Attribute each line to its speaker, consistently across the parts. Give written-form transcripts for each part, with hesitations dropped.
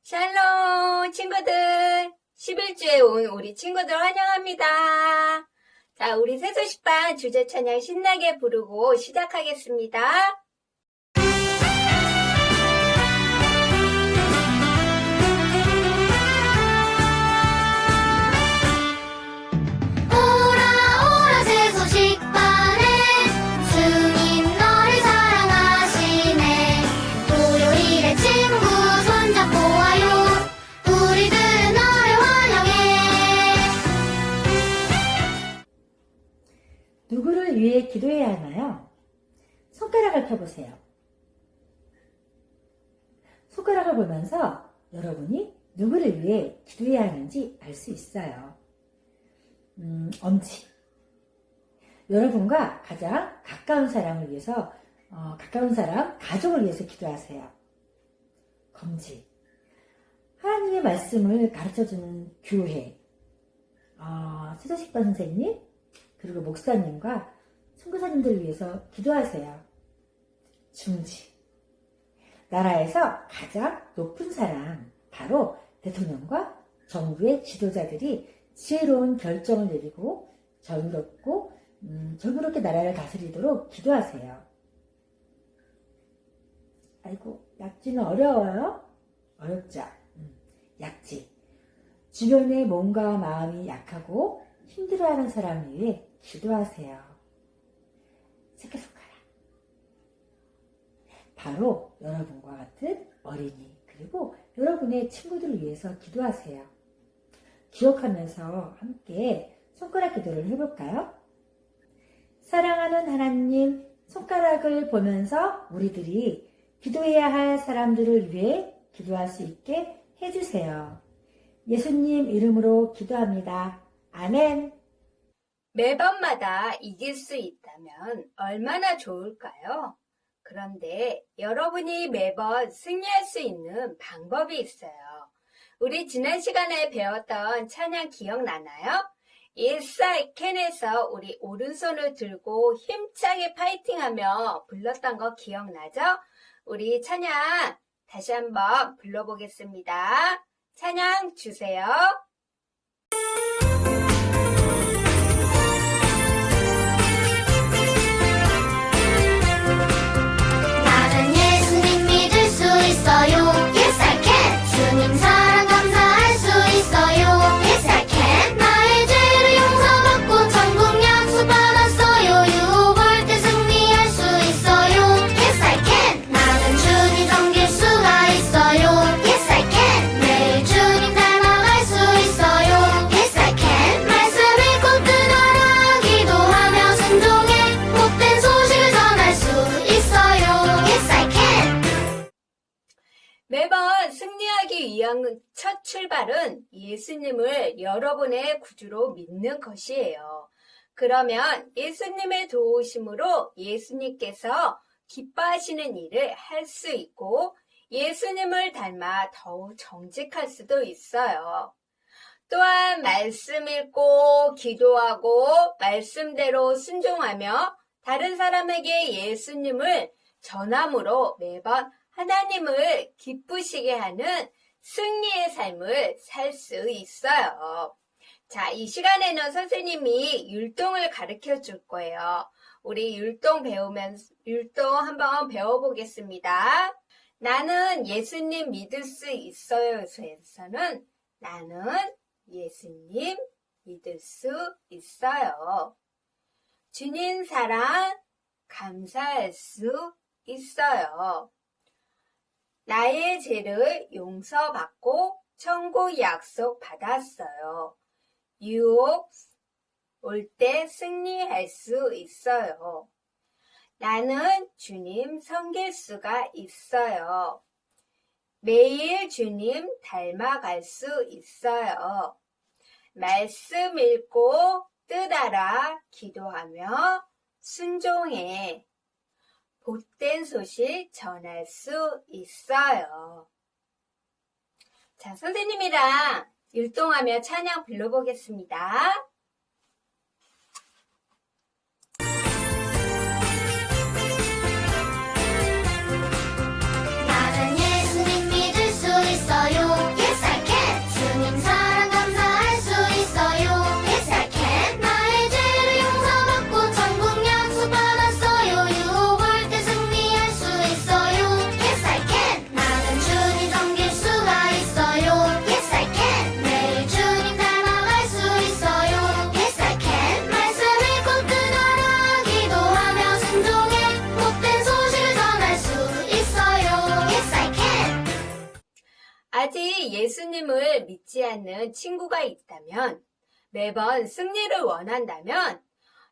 Speaker 1: 샬롬 친구들, 11주에 온 우리 친구들 환영합니다. 자, 우리 새소식반 주제 찬양 신나게 부르고 시작하겠습니다.
Speaker 2: 누구를 위해 기도해야 하나요? 손가락을 펴보세요. 손가락을 보면서 여러분이 누구를 위해 기도해야 하는지 알 수 있어요. 엄지. 여러분과 가장 가까운 사람을 위해서, 가까운 사람, 가족을 위해서 기도하세요. 검지. 하나님의 말씀을 가르쳐주는 교회. 새소식반 선생님, 그리고 목사님과 선교사님들을 위해서 기도하세요. 중지. 나라에서 가장 높은 사람, 바로 대통령과 정부의 지도자들이 지혜로운 결정을 내리고 정의롭게 나라를 다스리도록 기도하세요. 아이고, 약지는 어려워요? 어렵죠? 약지. 주변의 몸과 마음이 약하고 힘들어하는 사람을 위해 기도하세요. 새끼손가락. 바로 여러분과 같은 어린이 그리고 여러분의 친구들을 위해서 기도하세요. 기억하면서 함께 손가락 기도를 해볼까요? 사랑하는 하나님, 손가락을 보면서 우리들이 기도해야 할 사람들을 위해 기도할 수 있게 해주세요. 예수님 이름으로 기도합니다. 아멘.
Speaker 1: 매번마다 이길 수 있다면 얼마나 좋을까요? 그런데 여러분이 매번 승리할 수 있는 방법이 있어요. 우리 지난 시간에 배웠던 찬양 기억나나요? Yes, I can에서 우리 오른손을 들고 힘차게 파이팅하며 불렀던 거 기억나죠? 우리 찬양 다시 한번 불러보겠습니다. 찬양 주세요.
Speaker 3: Yes, I can. 주님 사랑 감사할 수 있어요. Yes, I can. 나의 죄를 용서받고 천국 약속 받았어요. 유혹을 때 승리할 수 있어요. Yes, I can. 나는 주님 섬길 수가 있어요. Yes, I can. 매일 주님 닮아갈 수 있어요. Yes, I can. 말씀 읽고 뜨거라 기도하며 순종해 복된 소식을 전할 수 있어요. Yes, I can.
Speaker 1: 매번 승리하기 위한 첫 출발은 예수님을 여러분의 구주로 믿는 것이에요. 그러면 예수님의 도우심으로 예수님께서 기뻐하시는 일을 할 수 있고 예수님을 닮아 더욱 정직할 수도 있어요. 또한 말씀 읽고 기도하고 말씀대로 순종하며 다른 사람에게 예수님을 전함으로 매번 하나님을 기쁘시게 하는 승리의 삶을 살 수 있어요. 자, 이 시간에는 선생님이 율동을 가르쳐 줄 거예요. 우리 율동 한번 배워보겠습니다. 나는 예수님 믿을 수 있어요에서는 나는 예수님 믿을 수 있어요. 주님 사랑 감사할 수 있어요. 나의 죄를 용서받고 천국 약속 받았어요. 유혹 올 때 승리할 수 있어요. 나는 주님 섬길 수가 있어요. 매일 주님 닮아갈 수 있어요. 말씀 읽고 뜻 알아 기도하며 순종해. 복된 소식 전할 수 있어요. 자, 선생님이랑 율동하며 찬양 불러보겠습니다.
Speaker 3: 나는 예수님 믿을 수 있어요.
Speaker 1: 아직 예수님을 믿지 않는 친구가 있다면, 매번 승리를 원한다면,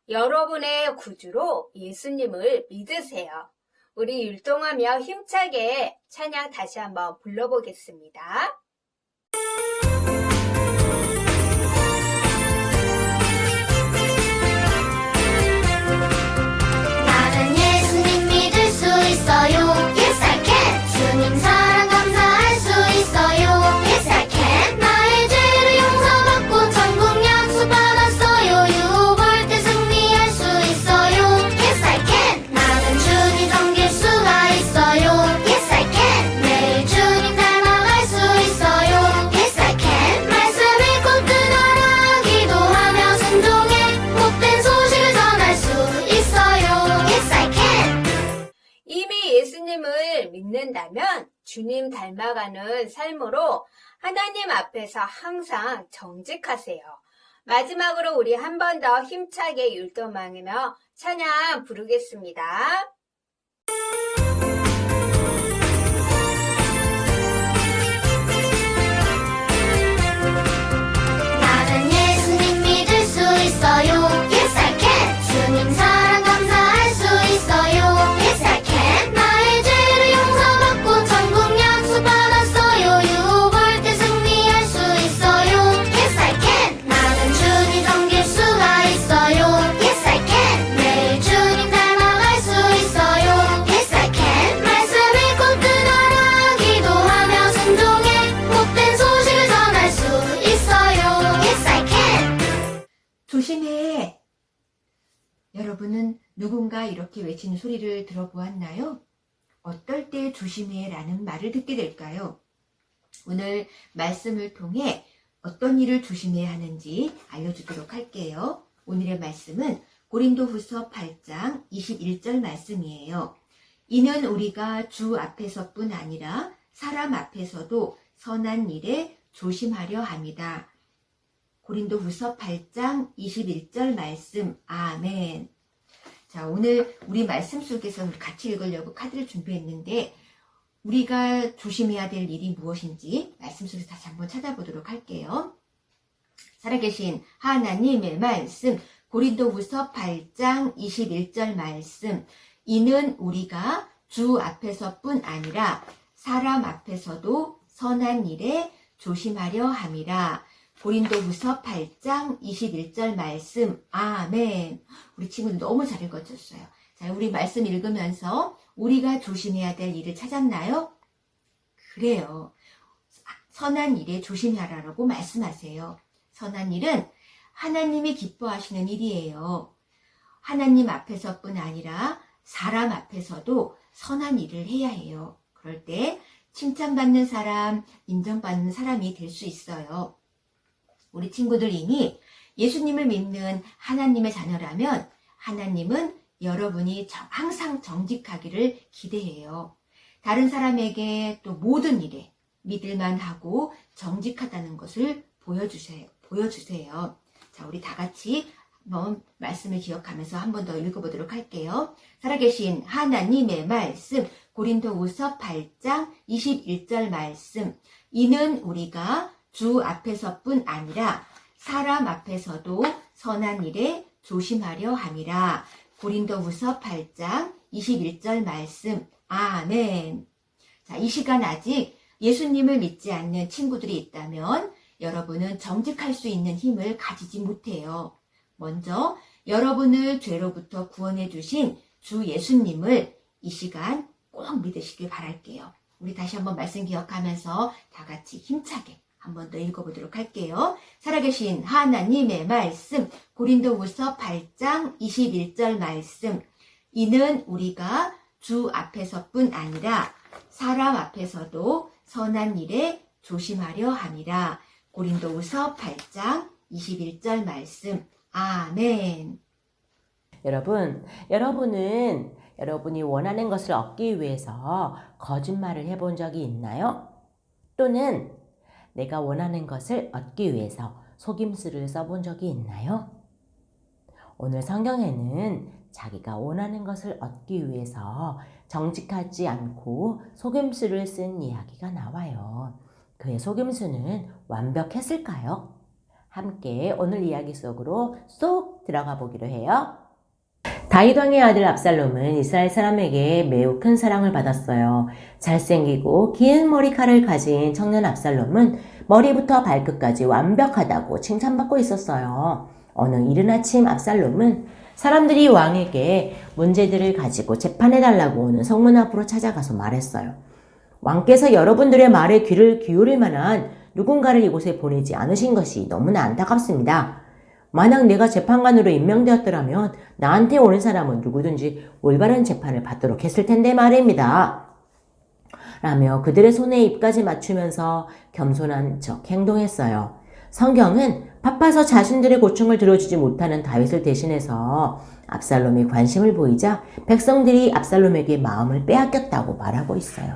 Speaker 1: 여러분의 구주로 예수님을 믿으세요. 우리 율동하며 힘차게 찬양 다시 한번 불러보겠습니다.
Speaker 3: 나는 예수님 믿을 수 있어요. Yes I can. 주님 사랑 감사할 수 있어요. Yes I can. 나의 죄를 용서받고 천국 약속 받았어요. 유혹을 때 승리할 수 있어요. Yes I can. 나는 주님 섬길 수가 있어요. Yes I can. 매일 주님 닮아갈 수 있어요. Yes I can. 말씀 읽고 뜨거라 기도하며 순종해 복된 소식을 전할 수 있어요. Yes I can.
Speaker 1: 이미 예수님을 믿는다면 주님 닮아가는 삶으로 하나님 앞에서 항상 정직하세요. 마지막으로 우리 한 번 더 힘차게 율동하며 찬양 부르겠습니다.
Speaker 3: 나는 예수님 믿을 수 있어요. Yes I can. 주님 사랑 감사할 수 있어요. Yes I can. 나의 죄를 용서받고 천국 약속 받았어요. 유혹을 때 승리할 수 있어요. Yes I can. 나는 주님 섬길 수가 있어요. Yes I can. 매일 주님 닮아갈 수 있어요. Yes I can. 말씀 읽고 뜨거라 기도하며 순종해 복된 소식을 전할 수 있어요. Yes I can.
Speaker 2: 조심해! 여러분은 누군가 이렇게 외치는 소리를 들어보았나요? 어떨 때 조심해 라는 말을 듣게 될까요? 오늘 말씀을 통해 어떤 일을 조심해야 하는지 알려주도록 할게요. 오늘의 말씀은 고린도후서 8장 21절 말씀이에요. 이는 우리가 주 앞에서뿐 아니라 사람 앞에서도 선한 일에 조심하려 합니다. 고린도후서 8장 21절 말씀. 아멘. 자, 오늘 우리 말씀 속에서 우리 같이 읽으려고 카드를 준비했는데 우리가 조심해야 될 일이 무엇인지 말씀 속에서 다시 한번 찾아보도록 할게요. 살아계신 하나님의 말씀, 고린도후서 8장 21절 말씀. 이는 우리가 주 앞에서뿐 아니라 사람 앞에서도 선한 일에 조심하려 함이라. 고린도후서 8장 21절 말씀. 아멘. 우리 친구들 너무 잘 읽어줬어요. 자, 우리 말씀 읽으면서 우리가 조심해야 될 일을 찾았나요? 그래요. 선한 일에 조심하라고 말씀하세요. 선한 일은 하나님이 기뻐하시는 일이에요. 하나님 앞에서뿐 아니라 사람 앞에서도 선한 일을 해야 해요. 그럴 때 칭찬받는 사람, 인정받는 사람이 될 수 있어요. 우리 친구들 이미 예수님을 믿는 하나님의 자녀라면 하나님은 여러분이 항상 정직하기를 기대해요. 다른 사람에게 또 모든 일에 믿을만 하고 정직하다는 것을 보여주세요. 자, 우리 다 같이 한번 말씀을 기억하면서 한 번 더 읽어보도록 할게요. 살아계신 하나님의 말씀, 고린도후서 8장 21절 말씀. 이는 우리가 주 앞에서뿐 아니라 사람 앞에서도 선한 일에 조심하려 함이라. 고린도후서 8장 21절 말씀. 아멘. 자, 이 시간 아직 예수님을 믿지 않는 친구들이 있다면 여러분은 정직할 수 있는 힘을 가지지 못해요. 먼저 여러분을 죄로부터 구원해 주신 주 예수님을 이 시간 꼭 믿으시길 바랄게요. 우리 다시 한번 말씀 기억하면서 다 같이 힘차게 한 번 더 읽어보도록 할게요. 살아계신 하나님의 말씀, 고린도후서 8장 21절 말씀. 이는 우리가 주 앞에서뿐 아니라 사람 앞에서도 선한 일에 조심하려 함이라. 고린도후서 8장 21절 말씀. 아멘.
Speaker 4: 여러분은 여러분이 원하는 것을 얻기 위해서 거짓말을 해본 적이 있나요? 또는 내가 원하는 것을 얻기 위해서 속임수를 써본 적이 있나요? 오늘 성경에는 자기가 원하는 것을 얻기 위해서 정직하지 않고 속임수를 쓴 이야기가 나와요. 그의 속임수는 완벽했을까요? 함께 오늘 이야기 속으로 쏙 들어가 보기로 해요. 다윗 왕의 아들 압살롬은 이스라엘 사람에게 매우 큰 사랑을 받았어요. 잘생기고 긴 머리칼을 가진 청년 압살롬은 머리부터 발끝까지 완벽하다고 칭찬받고 있었어요. 어느 이른 아침 압살롬은 사람들이 왕에게 문제들을 가지고 재판해달라고 오는 성문 앞으로 찾아가서 말했어요. 왕께서 여러분들의 말에 귀를 기울일 만한 누군가를 이곳에 보내지 않으신 것이 너무나 안타깝습니다. 만약 내가 재판관으로 임명되었더라면 나한테 오는 사람은 누구든지 올바른 재판을 받도록 했을 텐데 말입니다. 라며 그들의 손에 입까지 맞추면서 겸손한 척 행동했어요. 성경은 바빠서 자신들의 고충을 들어주지 못하는 다윗을 대신해서 압살롬이 관심을 보이자 백성들이 압살롬에게 마음을 빼앗겼다고 말하고 있어요.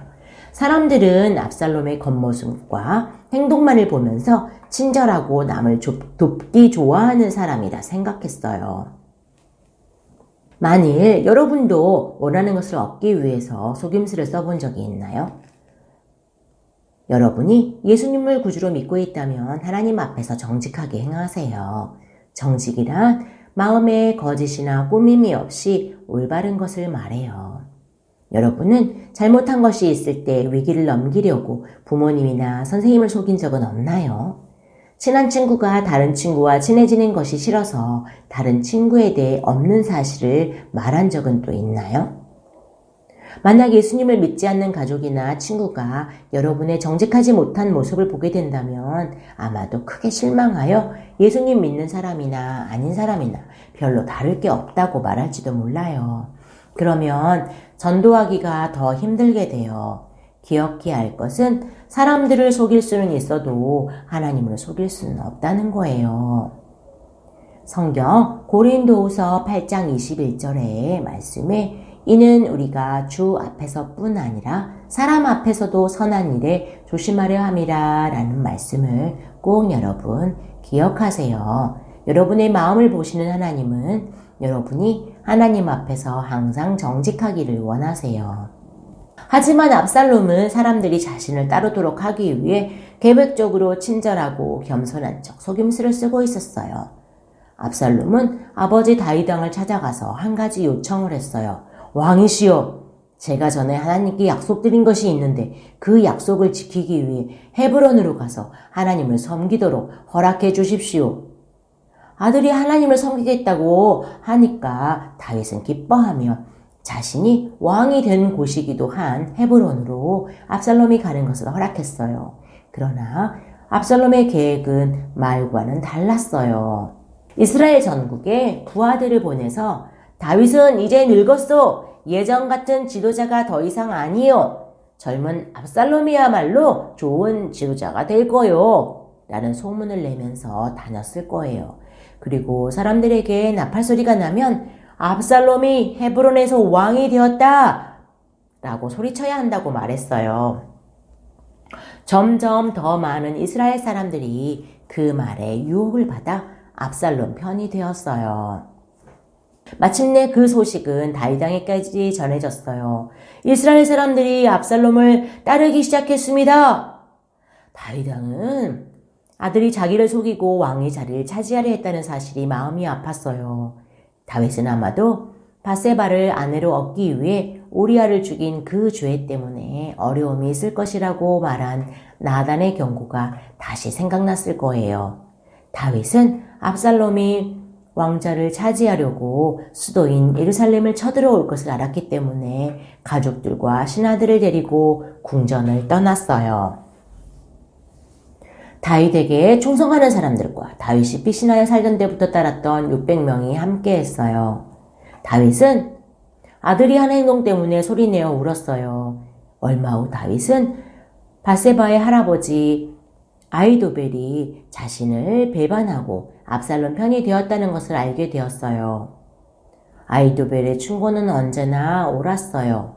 Speaker 4: 사람들은 압살롬의 겉모습과 행동만을 보면서 친절하고 남을 돕기 좋아하는 사람이다 생각했어요. 만일 여러분도 원하는 것을 얻기 위해서 속임수를 써본 적이 있나요? 여러분이 예수님을 구주로 믿고 있다면 하나님 앞에서 정직하게 행하세요. 정직이란 마음에 거짓이나 꾸밈이 없이 올바른 것을 말해요. 여러분은 잘못한 것이 있을 때 위기를 넘기려고 부모님이나 선생님을 속인 적은 없나요? 친한 친구가 다른 친구와 친해지는 것이 싫어서 다른 친구에 대해 없는 사실을 말한 적은 또 있나요? 만약 예수님을 믿지 않는 가족이나 친구가 여러분의 정직하지 못한 모습을 보게 된다면 아마도 크게 실망하여 예수님 믿는 사람이나 아닌 사람이나 별로 다를 게 없다고 말할지도 몰라요. 그러면 전도하기가 더 힘들게 돼요. 기억해야 할 것은 사람들을 속일 수는 있어도 하나님을 속일 수는 없다는 거예요. 성경 고린도후서 8장 21절의 말씀에 이는 우리가 주 앞에서뿐 아니라 사람 앞에서도 선한 일에 조심하려 함이라 라는 말씀을 꼭 여러분 기억하세요. 여러분의 마음을 보시는 하나님은 여러분이 하나님 앞에서 항상 정직하기를 원하세요. 하지만 압살롬은 사람들이 자신을 따르도록 하기 위해 계획적으로 친절하고 겸손한 척 속임수를 쓰고 있었어요. 압살롬은 아버지 다윗 왕을 찾아가서 한 가지 요청을 했어요. 왕이시여, 제가 전에 하나님께 약속드린 것이 있는데 그 약속을 지키기 위해 헤브론으로 가서 하나님을 섬기도록 허락해 주십시오. 아들이 하나님을 섬기겠다고 하니까 다윗은 기뻐하며 자신이 왕이 된 곳이기도 한 헤브론으로 압살롬이 가는 것을 허락했어요. 그러나 압살롬의 계획은 말과는 달랐어요. 이스라엘 전국에 부하들을 보내서 다윗은 이제 늙었소. 예전 같은 지도자가 더 이상 아니요. 젊은 압살롬이야말로 좋은 지도자가 될 거요. 라는 소문을 내면서 다녔을 거예요. 그리고 사람들에게 나팔소리가 나면 압살롬이 헤브론에서 왕이 되었다! 라고 소리쳐야 한다고 말했어요. 점점 더 많은 이스라엘 사람들이 그 말에 유혹을 받아 압살롬 편이 되었어요. 마침내 그 소식은 다윗 왕에까지 전해졌어요. 이스라엘 사람들이 압살롬을 따르기 시작했습니다. 다윗 왕은 아들이 자기를 속이고 왕의 자리를 차지하려 했다는 사실이 마음이 아팠어요. 다윗은 아마도 바세바를 아내로 얻기 위해 우리아를 죽인 그 죄 때문에 어려움이 있을 것이라고 말한 나단의 경고가 다시 생각났을 거예요. 다윗은 압살롬이 왕자를 차지하려고 수도인 예루살렘을 쳐들어올 것을 알았기 때문에 가족들과 신하들을 데리고 궁전을 떠났어요. 다윗에게 충성하는 사람들과 다윗이 피신하여 살던 때부터 따랐던 600명이 함께했어요. 다윗은 아들이 한 행동 때문에 소리내어 울었어요. 얼마 후 다윗은 바세바의 할아버지 아히도벨이 자신을 배반하고 압살롬 편이 되었다는 것을 알게 되었어요. 아히도벨의 충고는 언제나 옳았어요.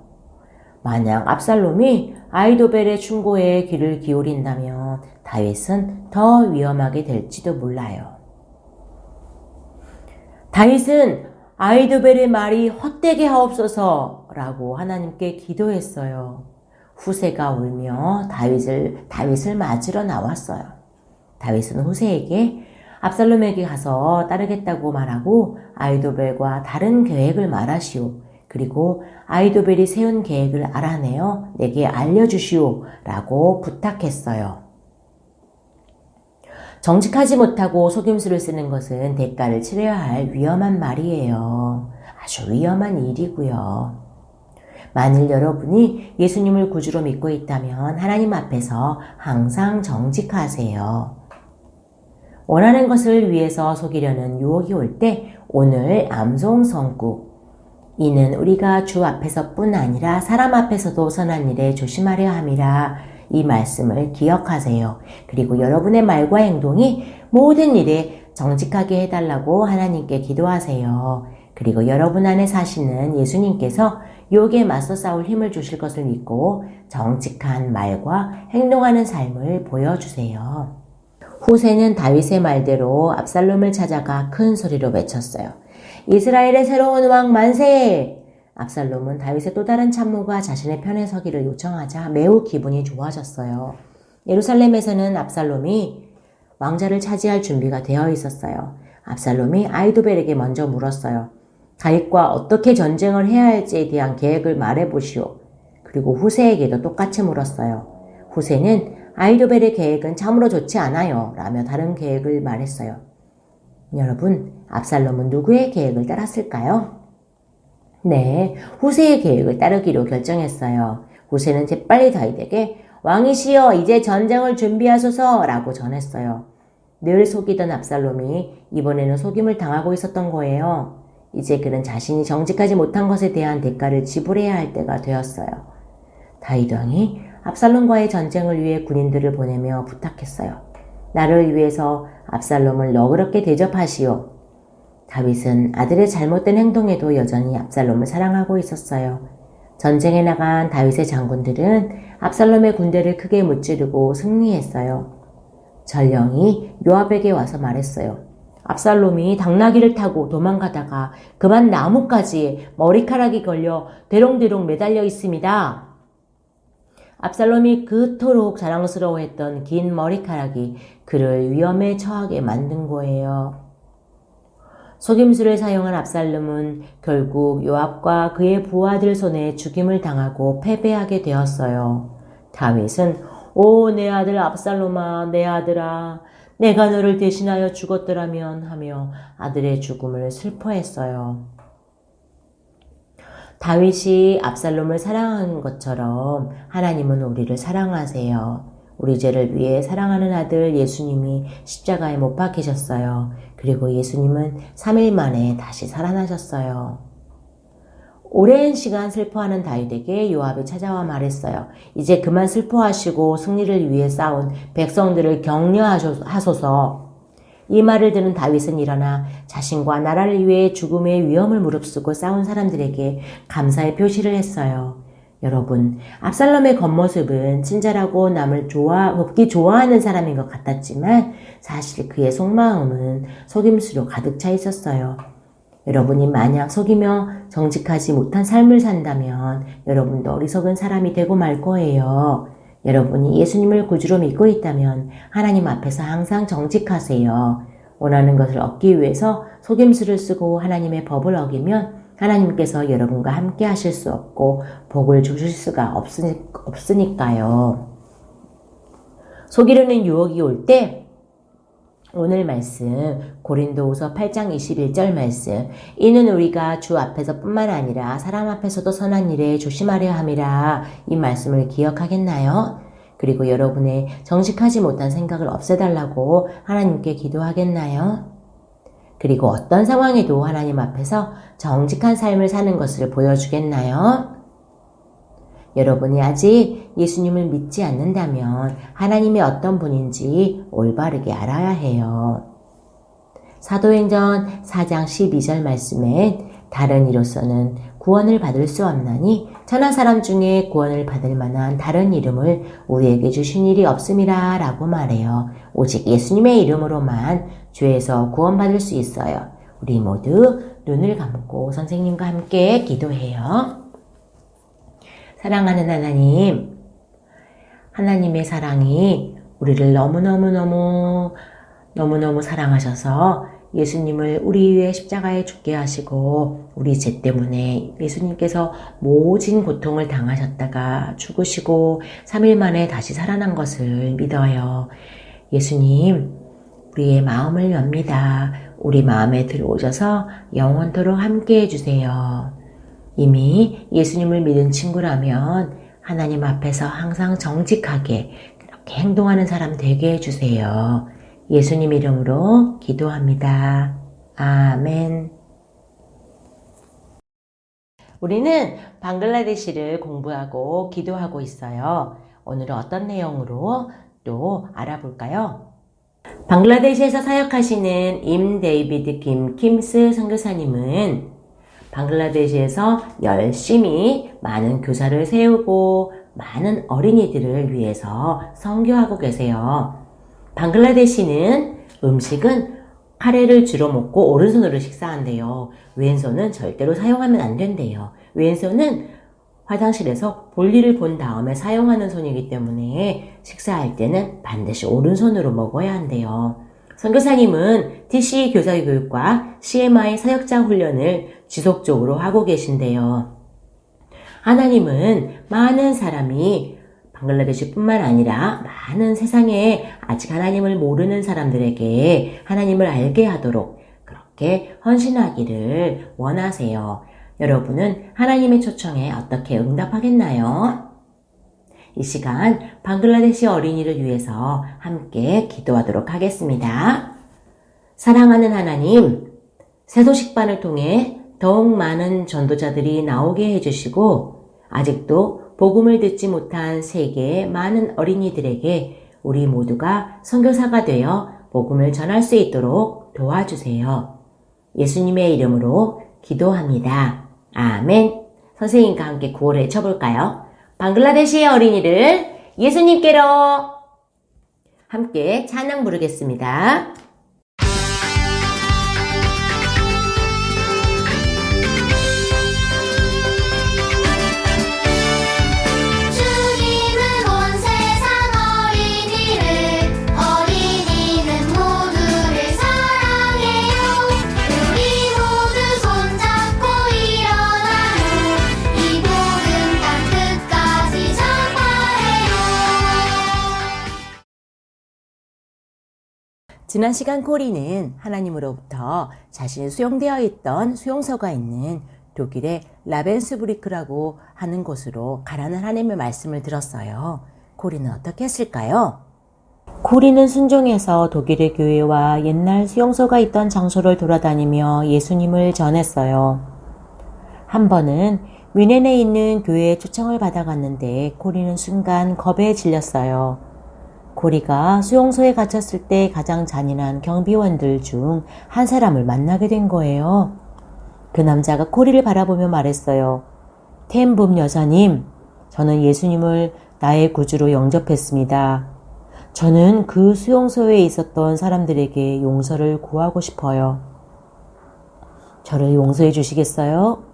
Speaker 4: 만약 압살롬이 아히도벨의 충고에 귀를 기울인다면 다윗은 더 위험하게 될지도 몰라요. 다윗은 아히도벨의 말이 헛되게 하옵소서 라고 하나님께 기도했어요. 후세가 울며 다윗을 맞으러 나왔어요. 다윗은 후세에게 압살롬에게 가서 따르겠다고 말하고 아히도벨과 다른 계획을 말하시오. 그리고 아히도벨이 세운 계획을 알아내어 내게 알려주시오 라고 부탁했어요. 정직하지 못하고 속임수를 쓰는 것은 대가를 치러야 할 위험한 말이에요. 아주 위험한 일이고요. 만일 여러분이 예수님을 구주로 믿고 있다면 하나님 앞에서 항상 정직하세요. 원하는 것을 위해서 속이려는 유혹이 올 때 오늘 암송 선구. 이는 우리가 주 앞에서뿐 아니라 사람 앞에서도 선한 일에 조심하려 함이라. 이 말씀을 기억하세요. 그리고 여러분의 말과 행동이 모든 일에 정직하게 해달라고 하나님께 기도하세요. 그리고 여러분 안에 사시는 예수님께서 유혹에 맞서 싸울 힘을 주실 것을 믿고 정직한 말과 행동하는 삶을 보여주세요. 후세는 다윗의 말대로 압살롬을 찾아가 큰 소리로 외쳤어요. 이스라엘의 새로운 왕 만세! 압살롬은 다윗의 또 다른 참모가 자신의 편에 서기를 요청하자 매우 기분이 좋아졌어요. 예루살렘에서는 압살롬이 왕자를 차지할 준비가 되어 있었어요. 압살롬이 아히도벨에게 먼저 물었어요. 다윗과 어떻게 전쟁을 해야 할지에 대한 계획을 말해보시오. 그리고 후세에게도 똑같이 물었어요. 후세는 아히도벨의 계획은 참으로 좋지 않아요 라며 다른 계획을 말했어요. 여러분, 압살롬은 누구의 계획을 따랐을까요? 네, 후세의 계획을 따르기로 결정했어요. 후세는 재빨리 다윗에게 왕이시여 이제 전쟁을 준비하소서 라고 전했어요. 늘 속이던 압살롬이 이번에는 속임을 당하고 있었던 거예요. 이제 그는 자신이 정직하지 못한 것에 대한 대가를 지불해야 할 때가 되었어요. 다윗 왕이 압살롬과의 전쟁을 위해 군인들을 보내며 부탁했어요. 나를 위해서 압살롬을 너그럽게 대접하시오. 다윗은 아들의 잘못된 행동에도 여전히 압살롬을 사랑하고 있었어요. 전쟁에 나간 다윗의 장군들은 압살롬의 군대를 크게 무찌르고 승리했어요. 전령이 요압에게 와서 말했어요. 압살롬이 당나귀를 타고 도망가다가 그만 나뭇가지에 머리카락이 걸려 대롱대롱 매달려 있습니다. 압살롬이 그토록 자랑스러워했던 긴 머리카락이 그를 위험에 처하게 만든 거예요. 속임수를 사용한 압살롬은 결국 요압과 그의 부하들 손에 죽임을 당하고 패배하게 되었어요. 다윗은 오 내 아들 압살롬아 내 아들아 내가 너를 대신하여 죽었더라면 하며 아들의 죽음을 슬퍼했어요. 다윗이 압살롬을 사랑한 것처럼 하나님은 우리를 사랑하세요. 우리 죄를 위해 사랑하는 아들 예수님이 십자가에 못 박히셨어요. 그리고 예수님은 3일 만에 다시 살아나셨어요. 오랜 시간 슬퍼하는 다윗에게 요압이 찾아와 말했어요. 이제 그만 슬퍼하시고 승리를 위해 싸운 백성들을 격려하소서. 이 말을 들은 다윗은 일어나 자신과 나라를 위해 죽음의 위험을 무릅쓰고 싸운 사람들에게 감사의 표시를 했어요. 여러분, 압살롬의 겉모습은 친절하고 남을 돕기 좋아하는 사람인 것 같았지만 사실 그의 속마음은 속임수로 가득 차 있었어요. 여러분이 만약 속이며 정직하지 못한 삶을 산다면 여러분도 어리석은 사람이 되고 말 거예요. 여러분이 예수님을 구주로 믿고 있다면 하나님 앞에서 항상 정직하세요. 원하는 것을 얻기 위해서 속임수를 쓰고 하나님의 법을 어기면 하나님께서 여러분과 함께 하실 수 없고 복을 주실 수가 없으니까요. 속이려는 유혹이 올 때 오늘 말씀 고린도후서 8장 21절 말씀 이는 우리가 주 앞에서 뿐만 아니라 사람 앞에서도 선한 일에 조심하려 함이라 이 말씀을 기억하겠나요? 그리고 여러분의 정직하지 못한 생각을 없애달라고 하나님께 기도하겠나요? 그리고 어떤 상황에도 하나님 앞에서 정직한 삶을 사는 것을 보여주겠나요? 여러분이 아직 예수님을 믿지 않는다면 하나님이 어떤 분인지 올바르게 알아야 해요. 사도행전 4장 12절 말씀엔 다른 이로서는 구원을 받을 수 없나니 천하 사람 중에 구원을 받을 만한 다른 이름을 우리에게 주신 일이 없음이라 라고 말해요. 오직 예수님의 이름으로만 죄에서 구원받을 수 있어요. 우리 모두 눈을 감고 선생님과 함께 기도해요. 사랑하는 하나님, 하나님의 사랑이 우리를 너무너무 사랑하셔서 예수님을 우리 위해 십자가에 죽게 하시고 우리 죄 때문에 예수님께서 모진 고통을 당하셨다가 죽으시고 3일 만에 다시 살아난 것을 믿어요. 예수님, 우리의 마음을 엽니다. 우리 마음에 들어오셔서 영원토록 함께 해주세요. 이미 예수님을 믿은 친구라면 하나님 앞에서 항상 정직하게 그렇게 행동하는 사람 되게 해주세요. 예수님 이름으로 기도합니다. 아멘. 우리는 방글라데시를 공부하고 기도하고 있어요. 오늘은 어떤 내용으로 또 알아볼까요? 방글라데시에서 사역하시는 임 데이비드 김 킴스 선교사님은 방글라데시에서 열심히 많은 교사를 세우고 많은 어린이들을 위해서 선교하고 계세요. 방글라데시는 음식은 카레를 주로 먹고 오른손으로 식사한대요. 왼손은 절대로 사용하면 안 된대요. 왼손은 화장실에서 볼일을 본 다음에 사용하는 손이기 때문에 식사할 때는 반드시 오른손으로 먹어야 한대요. 선교사님은 TC 교사 교육과 CMI 사역자 훈련을 지속적으로 하고 계신데요. 하나님은 많은 사람이 방글라데시뿐만 아니라 많은 세상에 아직 하나님을 모르는 사람들에게 하나님을 알게 하도록 그렇게 헌신하기를 원하세요. 여러분은 하나님의 초청에 어떻게 응답하겠나요? 이 시간 방글라데시 어린이를 위해서 함께 기도하도록 하겠습니다. 사랑하는 하나님, 새소식반을 통해 더욱 많은 전도자들이 나오게 해주시고 아직도 복음을 듣지 못한 세계의 많은 어린이들에게 우리 모두가 선교사가 되어 복음을 전할 수 있도록 도와주세요. 예수님의 이름으로 기도합니다. 아멘. 선생님과 함께 구호를 외쳐볼까요? 방글라데시의 어린이를 예수님께로 함께 찬양 부르겠습니다. 지난 시간 코리는 하나님으로부터 자신이 수용되어 있던 수용소가 있는 독일의 라벤스부리크라고 하는 곳으로 가라는 하나님의 말씀을 들었어요. 코리는 어떻게 했을까요? 코리는 순종해서 독일의 교회와 옛날 수용소가 있던 장소를 돌아다니며 예수님을 전했어요. 한 번은 뮌헨에 있는 교회에 초청을 받아갔는데 코리는 순간 겁에 질렸어요. 코리가 수용소에 갇혔을 때 가장 잔인한 경비원들 중 한 사람을 만나게 된 거예요. 그 남자가 코리를 바라보며 말했어요. 템붐 여사님, 저는 예수님을 나의 구주로 영접했습니다. 저는 그 수용소에 있었던 사람들에게 용서를 구하고 싶어요. 저를 용서해 주시겠어요?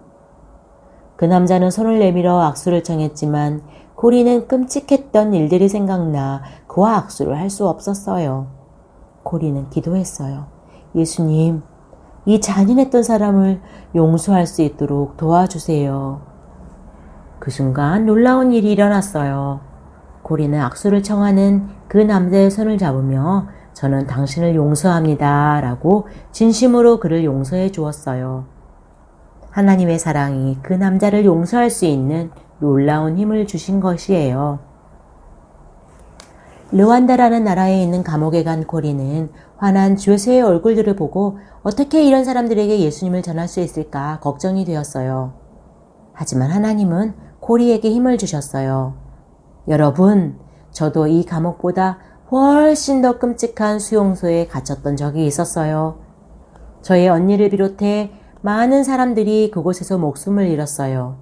Speaker 4: 그 남자는 손을 내밀어 악수를 청했지만 코리는 끔찍했던 일들이 생각나 그와 악수를 할 수 없었어요. 코리는 기도했어요. 예수님, 이 잔인했던 사람을 용서할 수 있도록 도와주세요. 그 순간 놀라운 일이 일어났어요. 코리는 악수를 청하는 그 남자의 손을 잡으며 저는 당신을 용서합니다 라고 진심으로 그를 용서해 주었어요. 하나님의 사랑이 그 남자를 용서할 수 있는 놀라운 힘을 주신 것이에요. 르완다라는 나라에 있는 감옥에 간 코리는 화난 죄수의 얼굴들을 보고 어떻게 이런 사람들에게 예수님을 전할 수 있을까 걱정이 되었어요. 하지만 하나님은 코리에게 힘을 주셨어요. 여러분, 저도 이 감옥보다 훨씬 더 끔찍한 수용소에 갇혔던 적이 있었어요. 저의 언니를 비롯해 많은 사람들이 그곳에서 목숨을 잃었어요.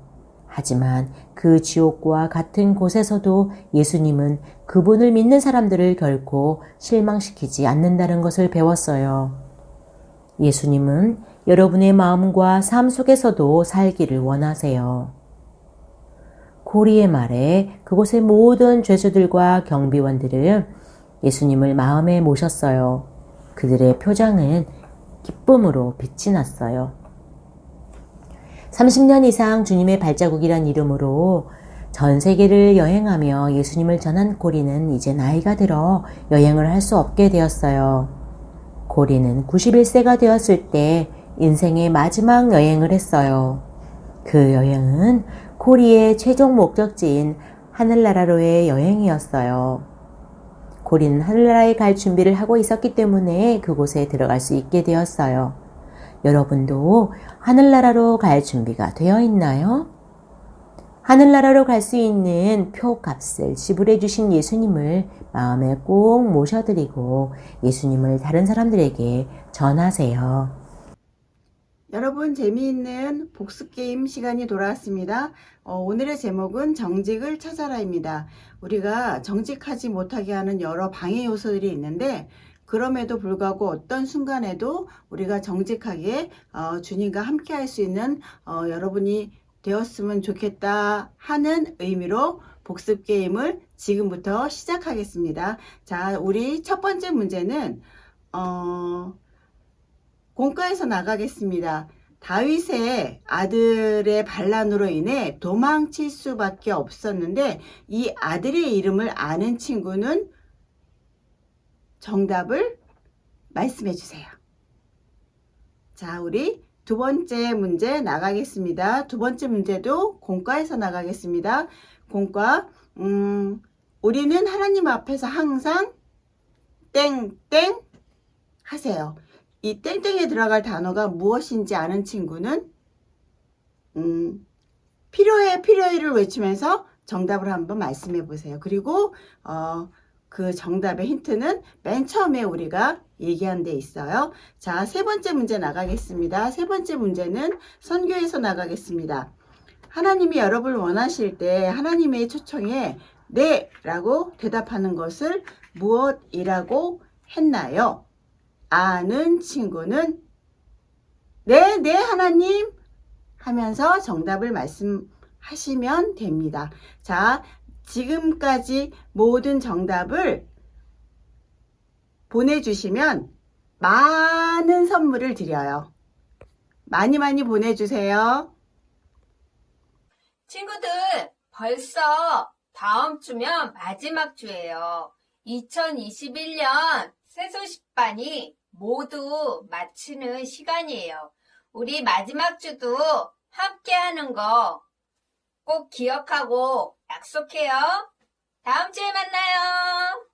Speaker 4: 하지만 그 지옥과 같은 곳에서도 예수님은 그분을 믿는 사람들을 결코 실망시키지 않는다는 것을 배웠어요. 예수님은 여러분의 마음과 삶 속에서도 살기를 원하세요. 고리의 말에 그곳의 모든 죄수들과 경비원들은 예수님을 마음에 모셨어요. 그들의 표정은 기쁨으로 빛이 났어요. 30년 이상 주님의 발자국이란 이름으로 전 세계를 여행하며 예수님을 전한 고리는 이제 나이가 들어 여행을 할 수 없게 되었어요. 고리는 91세가 되었을 때 인생의 마지막 여행을 했어요. 그 여행은 고리의 최종 목적지인 하늘나라로의 여행이었어요. 고리는 하늘나라에 갈 준비를 하고 있었기 때문에 그곳에 들어갈 수 있게 되었어요. 여러분도 하늘나라로 갈 준비가 되어 있나요? 하늘나라로 갈 수 있는 표값을 지불해 주신 예수님을 마음에 꼭 모셔드리고 예수님을 다른 사람들에게 전하세요.
Speaker 5: 여러분, 재미있는 복습게임 시간이 돌아왔습니다. 오늘의 제목은 정직을 찾아라입니다. 우리가 정직하지 못하게 하는 여러 방해 요소들이 있는데 그럼에도 불구하고 어떤 순간에도 우리가 정직하게 주님과 함께 할 수 있는 여러분이 되었으면 좋겠다 하는 의미로 복습게임을 지금부터 시작하겠습니다. 자, 우리 첫 번째 문제는 공과에서 나가겠습니다. 다윗의 아들의 반란으로 인해 도망칠 수밖에 없었는데 이 아들의 이름을 아는 친구는 정답을 말씀해 주세요. 자, 우리 두 번째 문제 나가겠습니다. 두 번째 문제도 공과에서 나가겠습니다. 공과, 우리는 하나님 앞에서 항상 땡땡 하세요. 이 땡땡에 들어갈 단어가 무엇인지 아는 친구는 필요해를 외치면서 정답을 한번 말씀해 보세요. 그리고 그 정답의 힌트는 맨 처음에 우리가 얘기한 데 있어요. 자, 세 번째 문제 나가겠습니다. 세 번째 문제는 선교에서 나가겠습니다. 하나님이 여러분을 원하실 때 하나님의 초청에 네 라고 대답하는 것을 무엇이라고 했나요? 아는 친구는 네 하나님 하면서 정답을 말씀하시면 됩니다. 자, 지금까지 모든 정답을 보내주시면 많은 선물을 드려요. 많이 보내주세요.
Speaker 1: 친구들, 벌써 다음 주면 마지막 주예요. 2021년 새소식반이 모두 마치는 시간이에요. 우리 마지막 주도 함께 하는 거 꼭 기억하고 약속해요. 다음 주에 만나요.